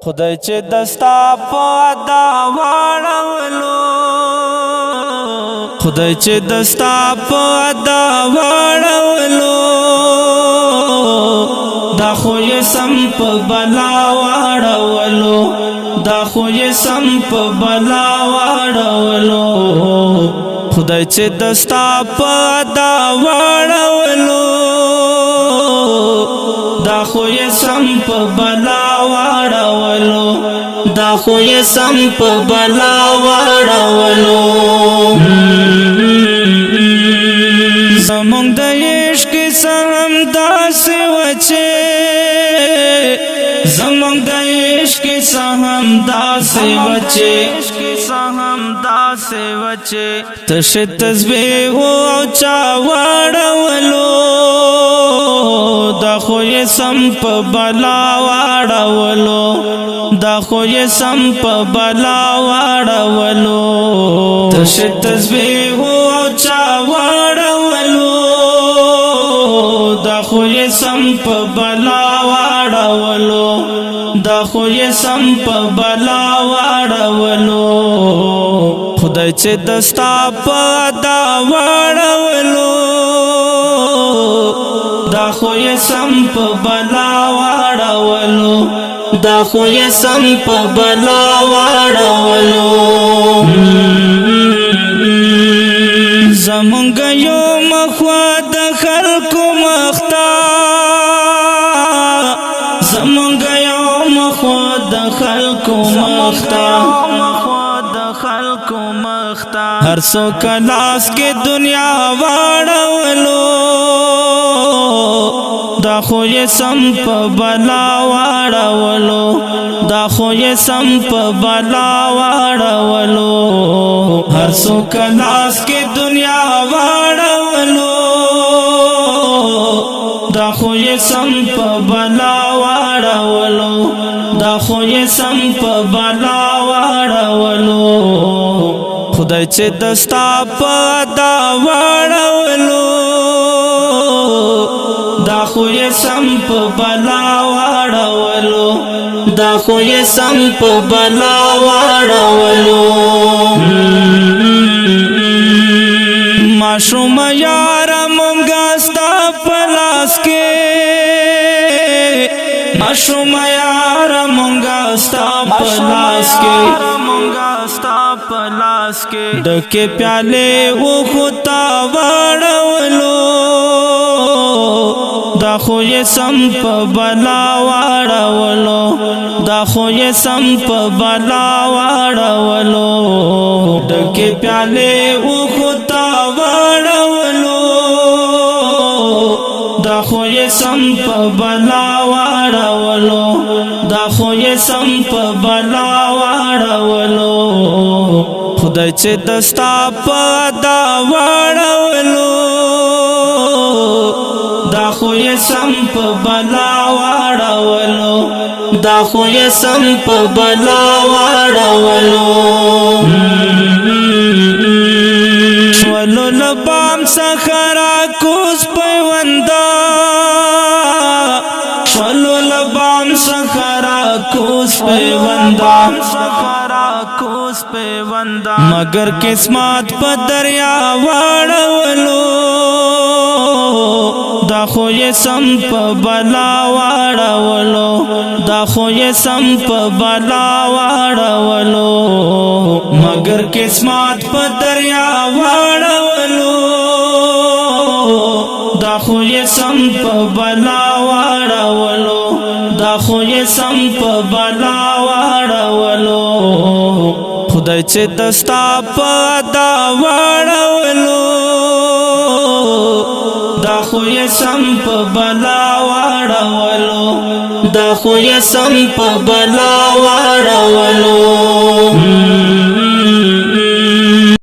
خدای چې دستا په ادا واړولو خدای چې دستا په ادا واړولو دا خو یې سم په بلا واړولو دا خو یې سم په بلا واړولو خدای چې دستا په ادا واړولو دا خو یې سم په بلا واړولو دا خو یې سم په بلا واړولو زمونږ د عشق سم داسې وچې زمونږ د عشق سم داسې وچې تش تسبیح او چا واړولو دا خو یې سم په بلا واړولو دا خو یې سم په بلا واړولو تش تسبیح او چا واړولو دا خو یې سم په بلا واړولو دا خو یې سم په بلا واړولو خدای چې دستا په ادا واړولو دا خو یې سم په بلا واړولو دا خو یې سم په بلا واړولو زمونږ یو مخوا د خلکو مختا زمونږ یو مخوا د خلکو مختا هر څوک لاس کې دنیا واړولو دا خو یې سم په بلا واړولو دا خو یې سم په بلا واړولو هر څوک لاس کې دنیا واړولو دا خو یې سم په بلا واړولو دا خو یې سم په بلا واړولو خدای چې دستا په ادا واړولو دا خو یې سم په بلا واړولو دا خو یې سم په بلا واړولو ماشوم یار مونږه ستا په لاس کې ماشوم یار مونږه ستا په لاس کې ډکه پیاله و خطا واړولو دا خو یې سم په بلا واړولو دا خو یې سم په بلا واړولو ډکه پیاله و خطا واړولو دا خو یې سم په بلا واړولو دا خو یې سم په بلا واړولو خدای چې دستا په ادا واړولو دا خو یې سم په بلا واړولو دا خو یې سم په بلا واړولو شولو لبام څخه راکوز پیونده شولو لبام څخه راکوز پیونده مگر قسمت په دریا واړولو دا خو یې سم په بلا واړولو دا خو یې سم په بلا واړولو مگر قسمت په دریا واړولو دا خو یې سم په بلا واړولو دا خو یې سم په بلا واړولو خدای چې دستا په ادا واړولو دا خو یې سم په بلا واړولو دا خو یې سم په بلا واړولو